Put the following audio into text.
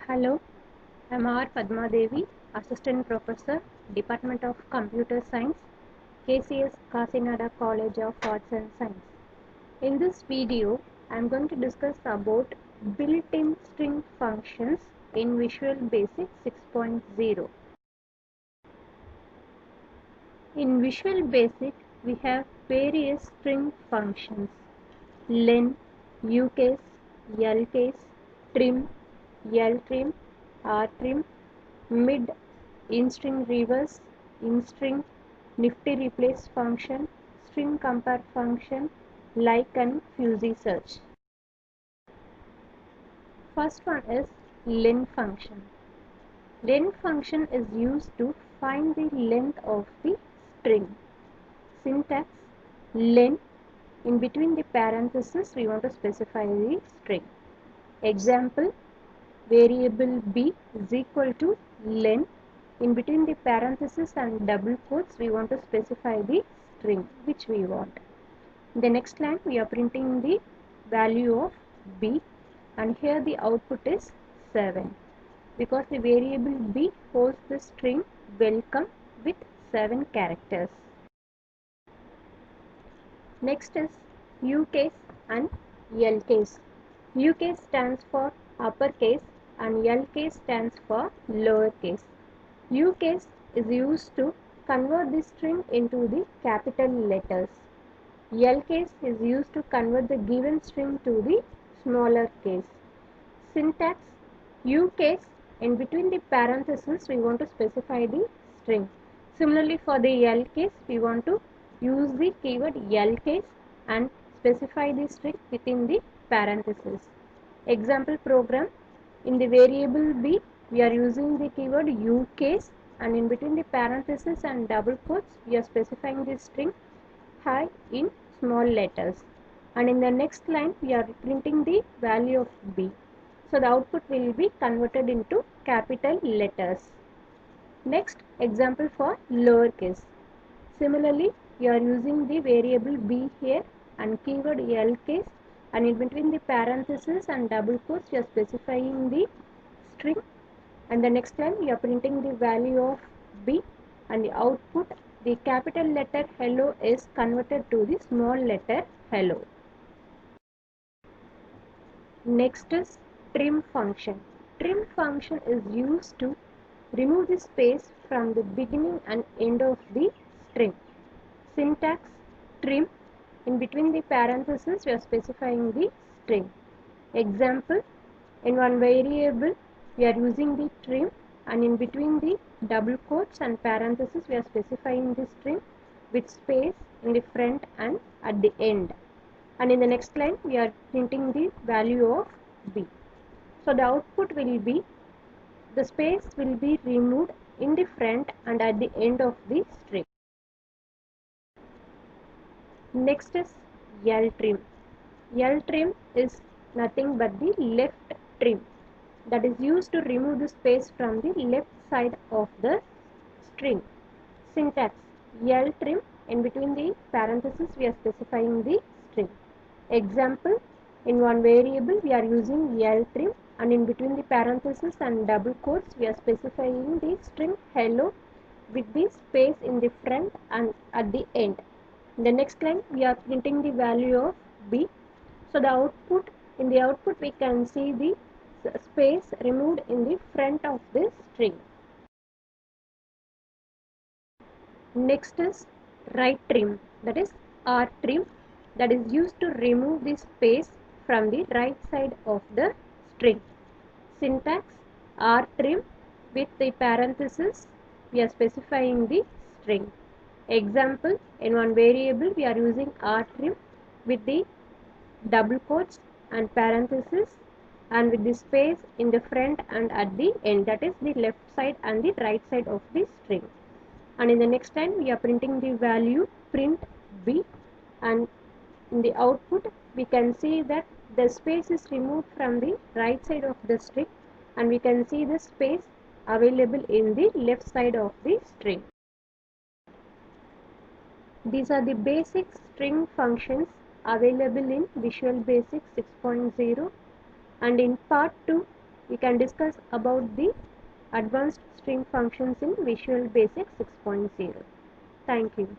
Hello, I'm R. Padma Devi, Assistant Professor, Department of Computer Science, KCS Kasinada College of Arts and Science. In this video, I'm going to discuss about built-in string functions in Visual Basic 6.0. In Visual Basic, we have various string functions: len, ucase, lcase, trim, ltrim, rtrim, mid, in-string reverse, in-string, nifty replace function, string compare function, like and fuzzy search. First one is len function. Len function is used to find the length of the string. Syntax: len, in between the parentheses we want to specify the string. Example: variable b is equal to len, in between the parentheses and double quotes we want to specify the string which we want. In the next line we are printing the value of b, and here the output is 7 because the variable b holds the string welcome with 7 characters. Next is ucase and lcase. Ucase stands for uppercase and lcase stands for lowercase. Ucase is used to convert the string into the capital letters. Lcase is used to convert the given string to the smaller case. Syntax: ucase, in between the parentheses we want to specify the string. Similarly, for the lcase we want to use the keyword lcase and specify the string within the parentheses. Example program: in the variable b we are using the keyword ucase, and in between the parentheses and double quotes we are specifying the string hi in small letters, and in the next line we are printing the value of b. So the output will be converted into capital letters. Next, example for lowercase. Similarly, we are using the variable b here and keyword lcase, and in between the parentheses and double quotes we are specifying the string, and the next line we are printing the value of b, and the output, the capital letter hello is converted to the small letter hello. Next is trim function. Trim function is used to remove the space from the beginning and end of the string. Syntax: trim, in between the parentheses we are specifying the string. Example: in one variable we are using the trim, and in between the double quotes and parentheses we are specifying the string with space in the front and at the end, and in the next line we are printing the value of b. So the output will be, the space will be removed in the front and at the end of the string. Next is ltrim. Ltrim is nothing but the left trim, that is used to remove the space from the left side of the string. Syntax: ltrim, in between the parentheses we are specifying the string. Example: in one variable we are using ltrim, and in between the parentheses and double quotes we are specifying the string hello with the space in the front and at the end. In the next line we are printing the value of b. So the output, in the output we can see the space removed in the front of the string. Next is right trim, that is R trim, that is used to remove the space from the right side of the string. Syntax: R trim, with the parentheses we are specifying the string. Example: in one variable we are using R trim with the double quotes and parentheses and with the space in the front and at the end, that is the left side and the right side of the string. And in the next line we are printing the value print b, and in the output we can see that the space is removed from the right side of the string, and we can see the space available in the left side of the string. These are the basic string functions available in Visual Basic 6.0, and in part 2 we can discuss about the advanced string functions in Visual Basic 6.0. Thank you.